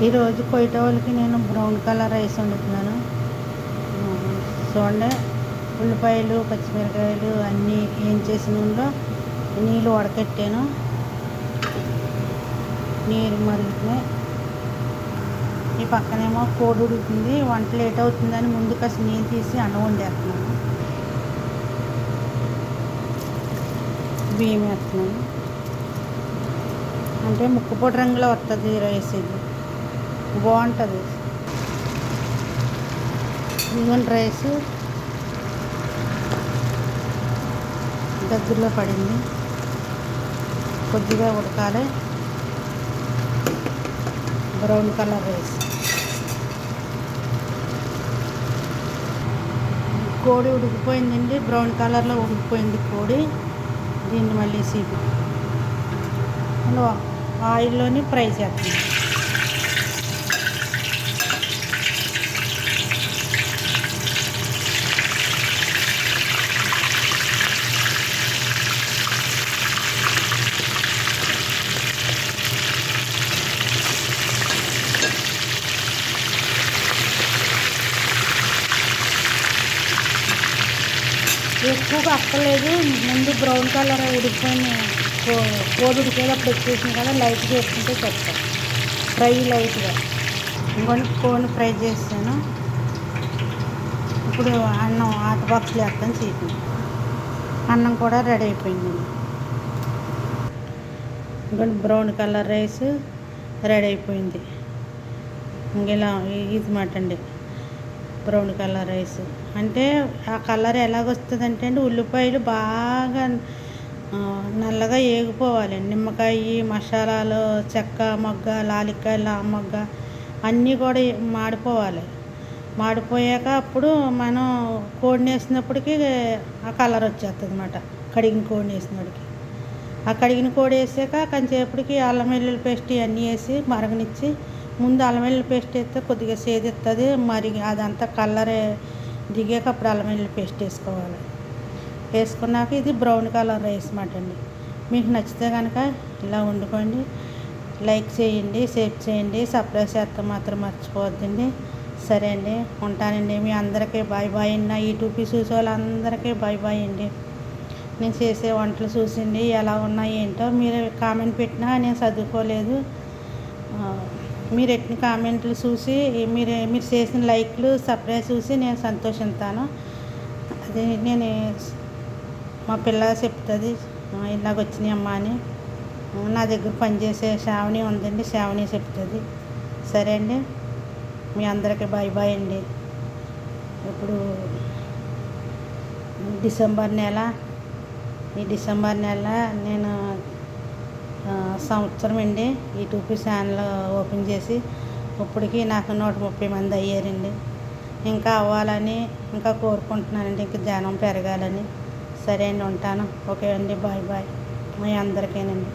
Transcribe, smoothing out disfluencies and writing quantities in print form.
ఈరోజు కొయ్యటోళ్ళకి నేను brown colour rice వండుతున్నాను. చూడండి, ఉల్లిపాయలు పచ్చిమిరకాయలు అన్నీ వేయించేసిన నూనెలో నీళ్ళు వడకెట్టాను. నీరు మరుగుతున్నాయి. ఈ పక్కనేమో కోడి ఉడుకుతుంది. వంట లేట్ అవుతుందని ముందు కాస్త నీళ్ళు తీసి అన్నం వండేస్తున్నాను. బియ్యం వేస్తున్నాను. అంటే ముక్కుపొడి రంగులో వస్తుంది రైస్. ఇది బాగుంటుంది. ఇదిగోండి రైస్ దగ్గరలో పడింది. కొద్దిగా ఉడకాలి. Brown colour rice. కోడి ఉడికిపోయిందండి. బ్రౌన్ కలర్లో ఉడికిపోయింది కోడి. దీన్ని మళ్ళీ సీపి ఆయిల్లోని ఫ్రై చేస్తాను. ఎక్కువగా అక్కర్లేదు. ముందు బ్రౌన్ కలర్ ఉడికిపోయిన కోడి ఉడికేటప్పుడు వచ్చేసింది కదా, లైట్గా వేసుకుంటే చెప్తాను. ఫ్రై లైట్గా ఇంకొన్ని కోడిని ఫ్రై చేస్తాను. ఇప్పుడు అన్నం ఆట బాక్స్లో వేస్తాను. చీపి అన్నం కూడా రెడీ అయిపోయింది. ఇంకొన్ని బ్రౌన్ కలర్ రైస్ రెడీ అయిపోయింది. ఇంకెలా ఇది మాట అండి బ్రౌన్ కలర్ రైస్. అంటే ఆ కలర్ ఎలాగొస్తుంది అంటే అండి, ఉల్లిపాయలు బాగా నల్లగా ఏగిపోవాలి. నిమ్మకాయ, మసాలాలు, చెక్క మొగ్గ, లాలిక్కాయ, మొగ్గ అన్నీ కూడా మాడిపోవాలి. మాడిపోయాక అప్పుడు మనం కోడిని వేసినప్పటికీ ఆ కలర్ వచ్చేస్తుంది అన్నమాట. కడిగిన కోడిని వేసినప్పటికి ఆ కడిగిన కోడి వేసాక కొంచెంసేపటికి అల్లం వెల్లుల్లి పేస్ట్ ఇవన్నీ వేసి మరగనిచ్చి, ముందు అల్లం వెల్లుల్లి పేస్ట్ వేస్తే కొద్దిగా సేదిస్తుంది. మరి అదంతా కలరే దిగాక అప్పుడు అల్లం వెల్లుల్లి పేస్ట్ వేసుకోవాలి. వేసుకున్నాక ఇది బ్రౌన్ కలర్ రైస్ మాట అండి. మీకు నచ్చితే కనుక ఇలా వండుకోండి. లైక్ చేయండి, షేర్ చేయండి, సబ్స్క్రైబ్ చేస్తే మాత్రం మర్చిపోవద్దండి. సరే అండి, ఉంటానండి. మీ అందరికీ బాయ్ బాయ్ అండి. నా యూట్యూబ్ చూసే వాళ్ళందరికీ బాయ్ బాయ్ అండి. నేను చేసే వంటలు చూసిండి ఎలా ఉన్నాయి ఏంటో మీరు కామెంట్ పెట్టినా నేను చదువుకోలేదు. మీరు ఎట్టిన కామెంట్లు చూసి మీరు చేసిన లైక్లు సబ్స్క్రైబ్ చూసి నేను సంతోషిస్తాను. అది నేను మా పిల్ల చెప్తుంది ఇలాగ వచ్చినాయి అమ్మ అని. నా దగ్గర పనిచేసే శ్రావణి ఉందండి, శ్రావణి చెప్తుంది. సరే అండి, మీ అందరికీ బాయ్ బాయ్ అండి. ఇప్పుడు ఈ డిసెంబర్ నెల నేను సంవత్సరం అండి యూట్యూబ్ ఛానల్ ఓపెన్ చేసి. ఇప్పటికీ నాకు 130 మంది అయ్యారండి. ఇంకా అవ్వాలని ఇంకా కోరుకుంటున్నానండి. ఇంకా జనం పెరగాలని. సరే అండి, ఉంటాను. ఓకే అండి, బాయ్ బాయ్ మీ అందరికీనండి.